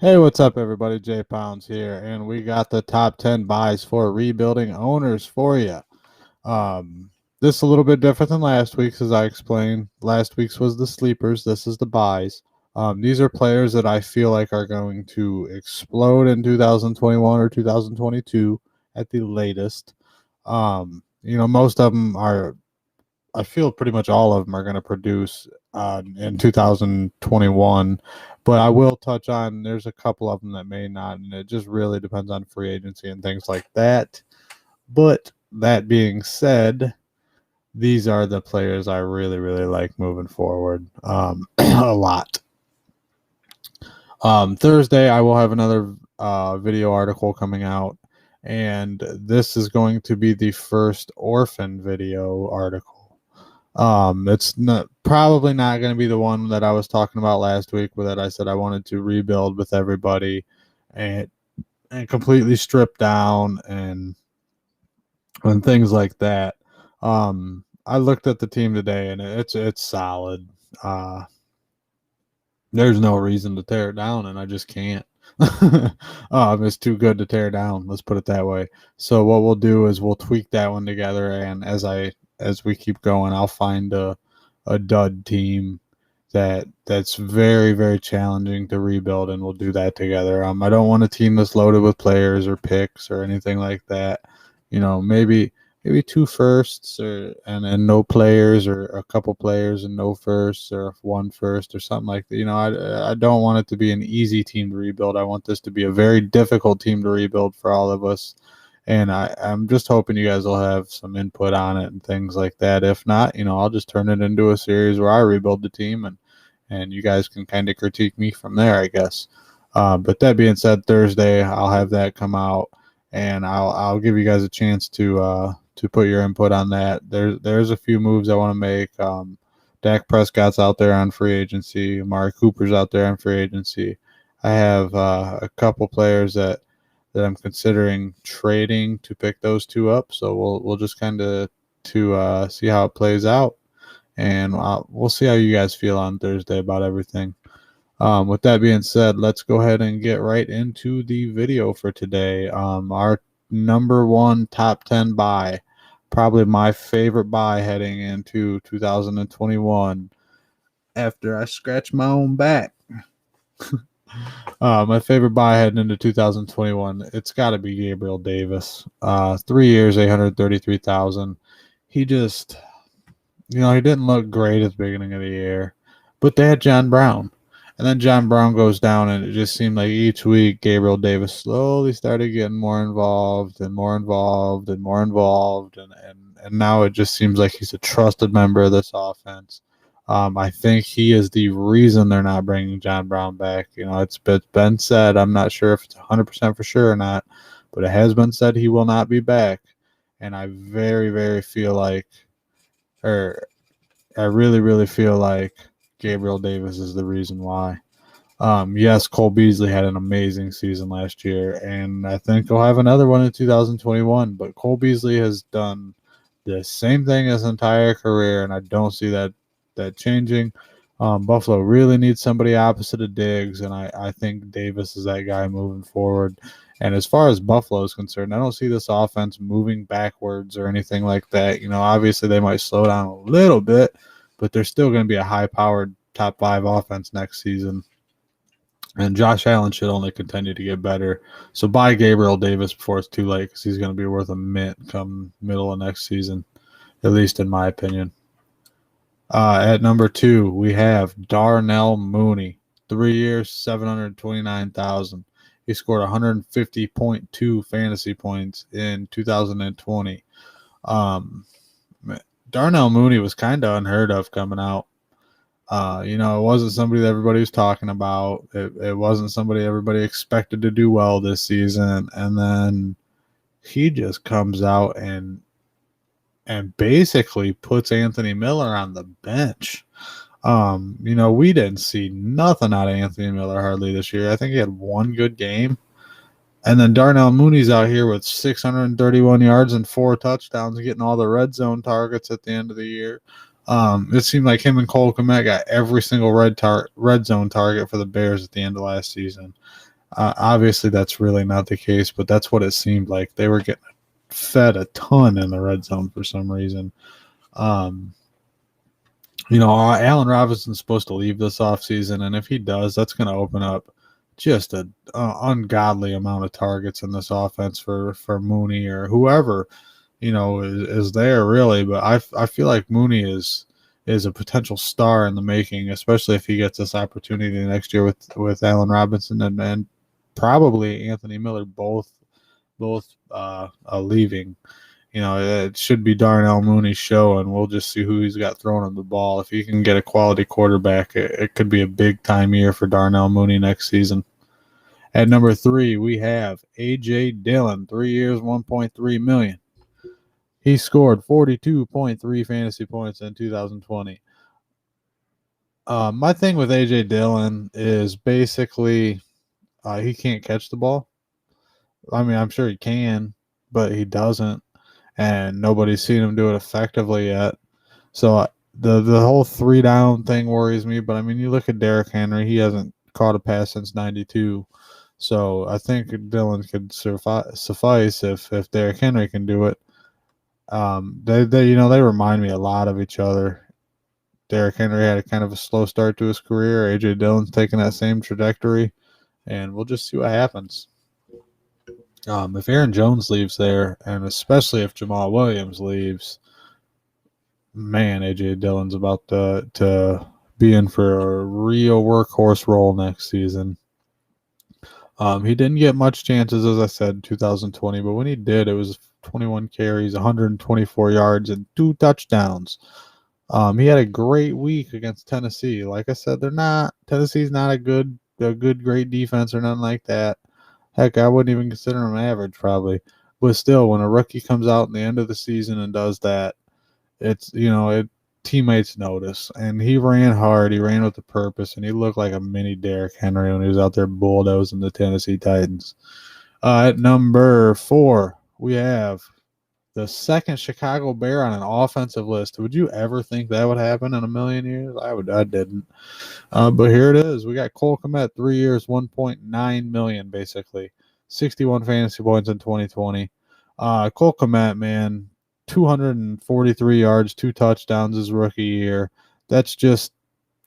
Hey, what's up, everybody? Jay Pounds here, and we got the top 10 buys for rebuilding owners for you. Um, this is a little bit different than last week's, as I explained. Last week's was the sleepers. This is the buys. These are players that I feel like are going to explode in 2021 or 2022 at the latest. Most of them are, I feel pretty much all of them are going to produce in 2021, but I will touch on there's a couple of them that may not, and it just really depends on free agency and things like that. But that being said, these are the players I really, really like moving forward a lot. Thursday, I will have another video article coming out, and this is going to be the first orphan video article. It's probably not going to be the one that I was talking about last week, where that I said I wanted to rebuild with everybody and completely strip down and things like that. I looked at the team today and it's solid. There's no reason to tear it down, and I just can't. It's too good to tear down. Let's put it that way. So what we'll do is we'll tweak that one together, and as we keep going, I'll find a dud team that's very, very challenging to rebuild, and we'll do that together. I don't want a team that's loaded with players or picks or anything like that. Maybe two firsts and no players, or a couple players and no firsts, or one first or something like that. I don't want it to be an easy team to rebuild. I want this to be a very difficult team to rebuild for all of us. And I'm just hoping you guys will have some input on it and things like that. If not, I'll just turn it into a series where I rebuild the team, and you guys can kind of critique me from there, I guess. But that being said, Thursday I'll have that come out, and I'll give you guys a chance to put your input on that. There's a few moves I want to make. Dak Prescott's out there on free agency. Amari Cooper's out there on free agency. I have a couple players that I'm considering trading to pick those two up. So we'll just kind of see how it plays out, and we'll see how you guys feel on Thursday about everything. With that being said, let's go ahead and get right into the video for today. Our number one top 10 buy, probably my favorite buy heading into 2021 after I scratch my own back. My favorite buy heading into 2021, it's got to be Gabriel Davis. 3 years, 833,000. He just, he didn't look great at the beginning of the year, but they had John Brown. And then John Brown goes down, and it just seemed like each week Gabriel Davis slowly started getting more involved and more involved and more involved. And now it just seems like he's a trusted member of this offense. I think he is the reason they're not bringing John Brown back. It's been said, I'm not sure if it's 100% for sure or not, but it has been said he will not be back. And I very, very feel like, or I really, really feel like Gabriel Davis is the reason why. Yes, Cole Beasley had an amazing season last year, and I think he'll have another one in 2021. But Cole Beasley has done the same thing his entire career, and I don't see that changing. Buffalo really needs somebody opposite of Diggs, and I think Davis is that guy moving forward. And as far as Buffalo is concerned, I don't see this offense moving backwards or anything like that. Obviously they might slow down a little bit, but they're still going to be a high-powered top 5 offense next season. And Josh Allen should only continue to get better. So buy Gabriel Davis before it's too late, because he's going to be worth a mint come middle of next season, at least in my opinion. At number 2, we have Darnell Mooney. 3 years, 729,000. He scored 150.2 fantasy points in 2020. Darnell Mooney was kind of unheard of coming out. It wasn't somebody that everybody was talking about. It wasn't somebody everybody expected to do well this season. And then he just comes out and basically puts Anthony Miller on the bench. We didn't see nothing out of Anthony Miller hardly this year. I think he had one good game. And then Darnell Mooney's out here with 631 yards and 4 touchdowns, getting all the red zone targets at the end of the year. It seemed like him and Cole Kmet got every single red zone target for the Bears at the end of last season. Obviously, that's really not the case, but that's what it seemed like. They were getting fed a ton in the red zone for some reason. Allen Robinson's supposed to leave this offseason, and if he does, that's going to open up just an ungodly amount of targets in this offense for Mooney or whoever, is there really. But I feel like Mooney is a potential star in the making, especially if he gets this opportunity next year with Allen Robinson and probably Anthony Miller both leaving. It should be Darnell Mooney's show, and we'll just see who he's got throwing him the ball. If he can get a quality quarterback, it could be a big-time year for Darnell Mooney next season. At number 3, we have A.J. Dillon, 3 years, $1.3 million. He scored 42.3 fantasy points in 2020. My thing with A.J. Dillon is basically he can't catch the ball. I mean, I'm sure he can, but he doesn't. And nobody's seen him do it effectively yet. So the whole 3-down thing worries me. But, I mean, you look at Derrick Henry. He hasn't caught a pass since 92. So I think Dillon could suffice if Derrick Henry can do it. They remind me a lot of each other. Derrick Henry had a kind of a slow start to his career. A.J. Dillon's taking that same trajectory. And we'll just see what happens. If Aaron Jones leaves there, and especially if Jamal Williams leaves, man, A.J. Dillon's about to be in for a real workhorse role next season. He didn't get much chances, as I said, in 2020, but when he did, it was 21 carries, 124 yards, and 2 touchdowns. He had a great week against Tennessee. Like I said, Tennessee's not a great defense or nothing like that. Heck, I wouldn't even consider him average probably. But still, when a rookie comes out in the end of the season and does that, teammates notice. And he ran hard. He ran with a purpose, and he looked like a mini Derrick Henry when he was out there bulldozing the Tennessee Titans. At number 4, we have the second Chicago Bear on an offensive list. Would you ever think that would happen in a million years? I didn't. But here it is. We got Cole Kmet, 3 years, $1.9 million, basically. 61 fantasy points in 2020. Cole Kmet, man, 243 yards, 2 touchdowns his rookie year. That's just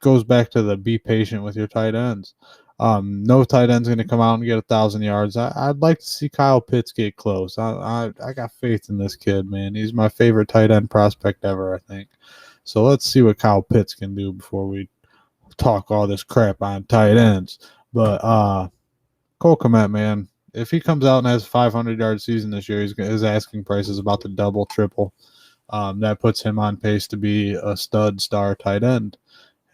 goes back to the be patient with your tight ends. No tight end's going to come out and get 1,000 yards. I'd like to see Kyle Pitts get close. I got faith in this kid, man. He's my favorite tight end prospect ever, I think. So let's see what Kyle Pitts can do before we talk all this crap on tight ends. But Cole Kmet, man, if he comes out and has a 500-yard season this year, his asking price is about to double, triple. That puts him on pace to be a stud star tight end.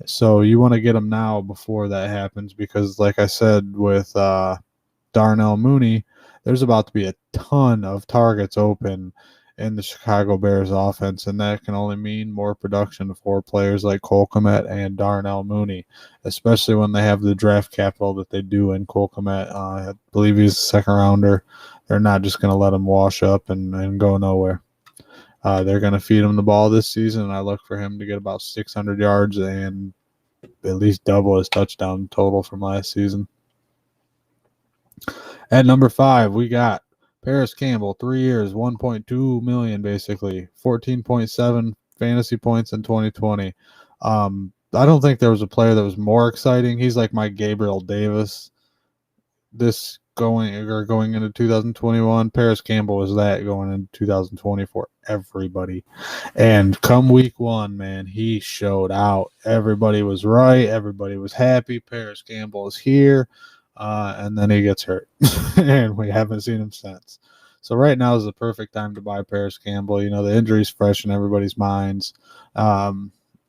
So you want to get him now before that happens because, like I said, with Darnell Mooney, there's about to be a ton of targets open in the Chicago Bears offense, and that can only mean more production for players like Cole Kmet and Darnell Mooney, especially when they have the draft capital that they do in Cole Kmet. I believe he's a second-rounder. They're not just going to let him wash up and go nowhere. They're going to feed him the ball this season, and I look for him to get about 600 yards and at least double his touchdown total from last season. At number 5, we got Paris Campbell, 3 years, $1.2 million, basically, 14.7 fantasy points in 2020. I don't think there was a player that was more exciting. He's like my Gabriel Davis. Going into 2021, Paris Campbell was that going into 2020 for everybody. And come week 1, man, he showed out. Everybody was right. Everybody was happy. Paris Campbell is here. And then he gets hurt. And we haven't seen him since. So right now is the perfect time to buy Paris Campbell. The injury's fresh in everybody's minds.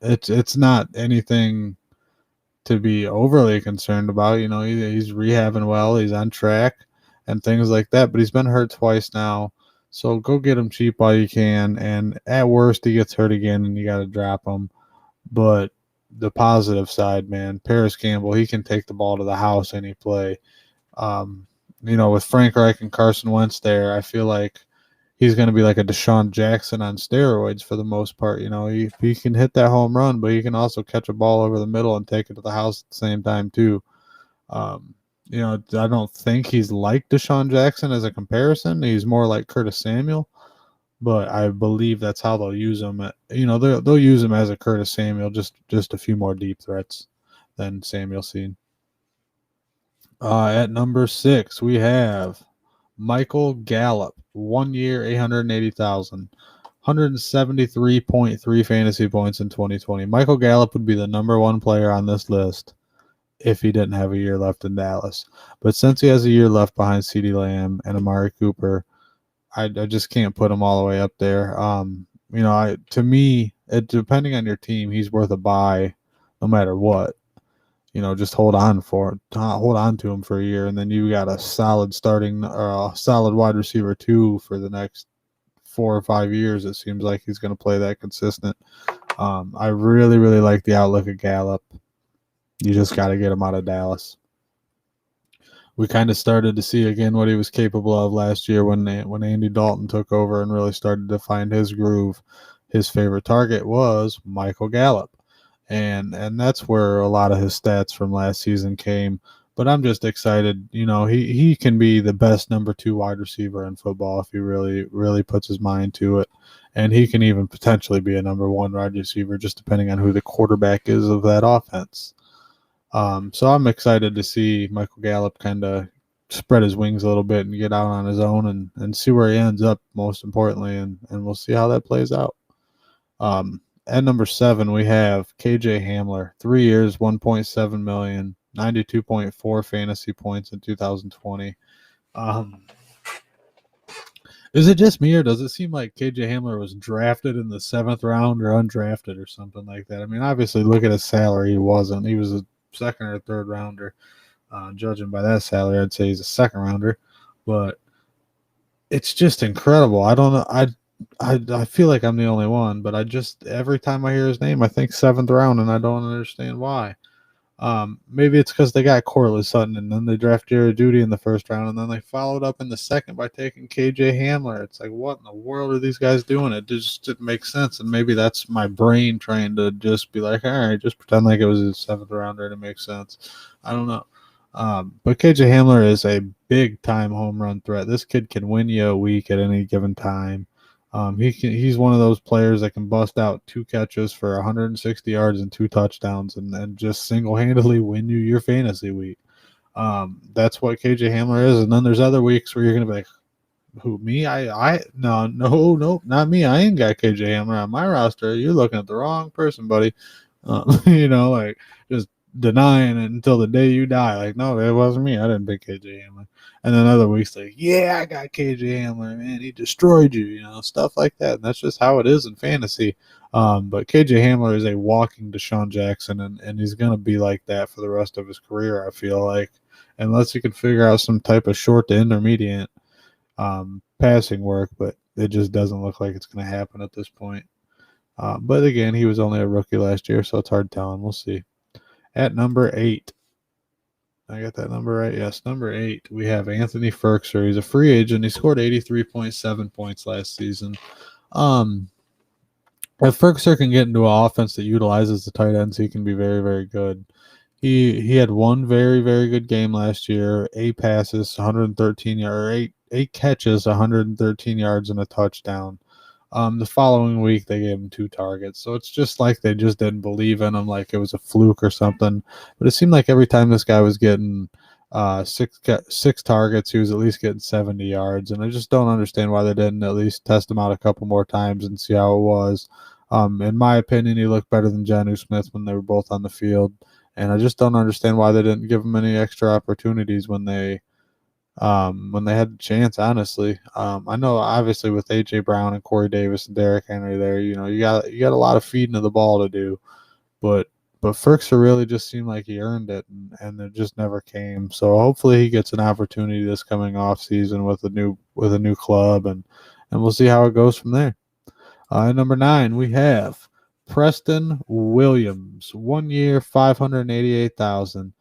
It's not anything to be overly concerned about. He's rehabbing well, he's on track and things like that, but he's been hurt twice now, so go get him cheap while you can, and at worst he gets hurt again and you got to drop him. But the positive side, man, Paris Campbell, he can take the ball to the house any play. With Frank Reich and Carson Wentz there, I feel like he's going to be like a Deshaun Jackson on steroids for the most part. He can hit that home run, but he can also catch a ball over the middle and take it to the house at the same time too. I don't think he's like Deshaun Jackson as a comparison. He's more like Curtis Samuel, but I believe that's how they'll use him. They'll use him as a Curtis Samuel, just a few more deep threats than Samuel seen. At number 6, we have Michael Gallup, 1 year, 880,000. 173.3 fantasy points in 2020. Michael Gallup would be the number one player on this list if he didn't have a year left in Dallas. But since he has a year left behind CeeDee Lamb and Amari Cooper, I just can't put him all the way up there. To me, depending on your team, he's worth a buy no matter what. Just hold on to him for a year, and then you got a solid starting or a solid wide receiver 2 for the next 4 or 5 years. It seems like he's going to play that consistent. I really, really like the outlook of Gallup. You just got to get him out of Dallas. We kind of started to see again what he was capable of last year when Andy Dalton took over and really started to find his groove. His favorite target was Michael Gallup. And that's where a lot of his stats from last season came. But I'm just excited. He can be the best number 2 wide receiver in football if he really, really puts his mind to it. And he can even potentially be a number 1 wide receiver, just depending on who the quarterback is of that offense. So I'm excited to see Michael Gallup kind of spread his wings a little bit and get out on his own and see where he ends up, most importantly, and we'll see how that plays out. At number 7, we have KJ Hamler, 3 years, $1.7 million, 92.4 fantasy points in 2020. Is it just me, or does it seem like KJ Hamler was drafted in the 7th round or undrafted or something like that? I mean, obviously, look at his salary. He wasn't. He was a 2nd or 3rd rounder. Judging by that salary, I'd say he's a 2nd rounder. But it's just incredible. I don't know. I feel like I'm the only one, but every time I hear his name, I think 7th round, and I don't understand why. Maybe it's because they got Cortland Sutton, and then they draft Jared Jeudy in the 1st round, and then they followed up in the 2nd by taking KJ Hamler. It's like, what in the world are these guys doing? It just didn't make sense, and maybe that's my brain trying to just be like, all right, just pretend like it was his 7th rounder and it makes sense. I don't know. But KJ Hamler is a big-time home run threat. This kid can win you a week at any given time. He's one of those players that can bust out 2 catches for 160 yards and 2 touchdowns and just single-handedly win you your fantasy week. That's what KJ Hamler is. And then there's other weeks where you're going to be like, who, me? No, not me. I ain't got KJ Hamler on my roster. You're looking at the wrong person, buddy. Like just denying it until the day you die. Like, no, it wasn't me. I didn't pick KJ Hamler. And then other weeks, like, yeah, I got KJ Hamler, man. He destroyed you, stuff like that. And that's just how it is in fantasy. But KJ Hamler is a walking Deshaun Jackson, and he's going to be like that for the rest of his career, I feel like, unless he can figure out some type of short to intermediate passing work. But it just doesn't look like it's going to happen at this point. But again, he was only a rookie last year, so it's hard telling. We'll see. At number 8, I got that number right. Yes, number 8, we have Anthony Fercer. He's a free agent. He scored 83.7 points last season. If Fercer can get into an offense that utilizes the tight ends, he can be very, very good. He had one very, very good game last year. 8 passes, 113 yards, 8 catches, 113 yards, and a touchdown. The following week, they gave him 2 targets. So it's just like they just didn't believe in him, like it was a fluke or something. But it seemed like every time this guy was getting 6 targets, he was at least getting 70 yards. And I just don't understand why they didn't at least test him out a couple more times and see how it was. In my opinion, he looked better than Jonnu Smith when they were both on the field. And I just don't understand why they didn't give him any extra opportunities when they had the chance, honestly. I know obviously with AJ Brown and Corey Davis and Derrick Henry there, you got a lot of feeding of the ball to do, but Ferkser really just seemed like he earned it, and it just never came. So hopefully he gets an opportunity this coming off season with a new club, and we'll see how it goes from there. At number 9, we have Preston Williams, 1 year, 588,000.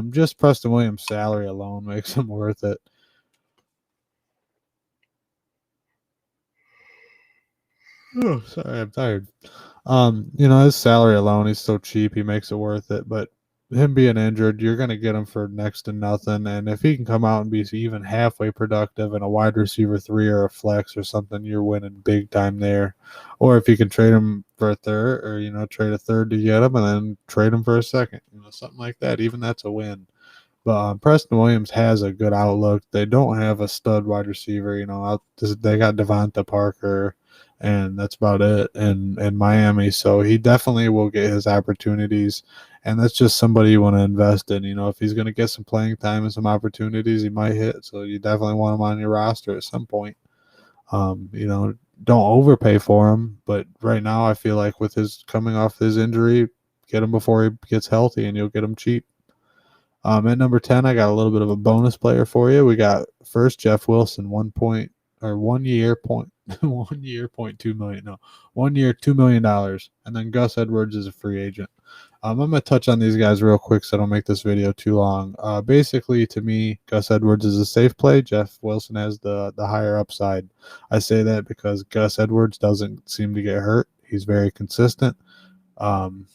Just Preston Williams' salary alone makes him worth it. Oh, sorry, I'm tired. His salary alone, he's so cheap, he makes it worth it. But him being injured, you're going to get him for next to nothing. And if he can come out and be even halfway productive in a wide receiver 3 or a flex or something, you're winning big time there. Or if you can trade him for a third, or trade a third to get him and then trade him for a second, something like that. Even that's a win. But Preston Williams has a good outlook. They don't have a stud wide receiver. They got Devonta Parker, and that's about it in Miami. So he definitely will get his opportunities, and that's just somebody you want to invest in. If he's going to get some playing time and some opportunities, he might hit. So you definitely want him on your roster at some point. Don't overpay for him, but right now I feel like with his coming off his injury, get him before he gets healthy, and you'll get him cheap. At number 10, I got a little bit of a bonus player for you. We got first Jeff Wilson, 1 year, $2 million, and then Gus Edwards is a free agent. I'm going to touch on these guys real quick so I don't make this video too long. Basically, to me, Gus Edwards is a safe play. Jeff Wilson has the higher upside. I say that because Gus Edwards doesn't seem to get hurt. He's very consistent.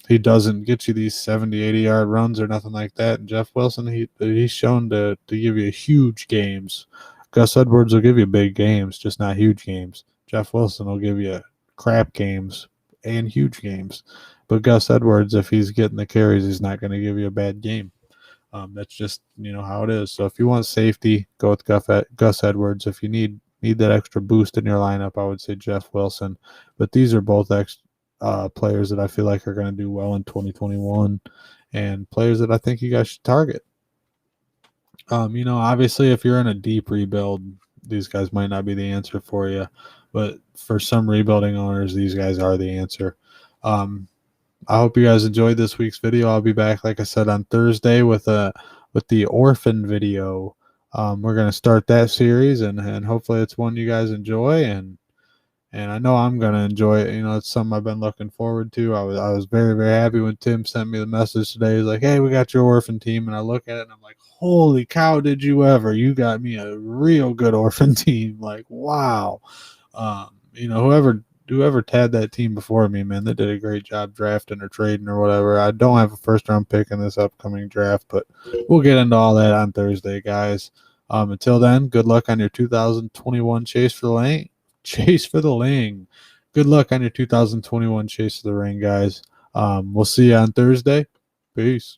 He doesn't get you these 70, 80-yard runs or nothing like that. And Jeff Wilson, he's shown to give you huge games. Gus Edwards will give you big games, just not huge games. Jeff Wilson will give you crap games and huge games. But Gus Edwards, if he's getting the carries, he's not going to give you a bad game. That's just how it is. So if you want safety, go with Gus Edwards. If you need that extra boost in your lineup, I would say Jeff Wilson. But these are both players that I feel like are going to do well in 2021, and players that I think you guys should target. Obviously, if you're in a deep rebuild, these guys might not be the answer for you, but for some rebuilding owners, these guys are the answer. I hope you guys enjoyed this week's video. I'll be back, like I said, on Thursday with the orphan video. We're going to start that series, and hopefully it's one you guys enjoy, and I know I'm going to enjoy it. It's something I've been looking forward to. I was very, very happy when Tim sent me the message today. He's like, hey, we got your orphan team. And I look at it and I'm like, holy cow, did you ever? You got me a real good orphan team. Like, wow. Whoever had that team before me, man, they did a great job drafting or trading or whatever. I don't have a first-round pick in this upcoming draft, but we'll get into all that on Thursday, guys. Until then, good luck on your 2021 Chase for the Ling. Good luck on your 2021 Chase for the Ring, guys. We'll see you on Thursday. Peace.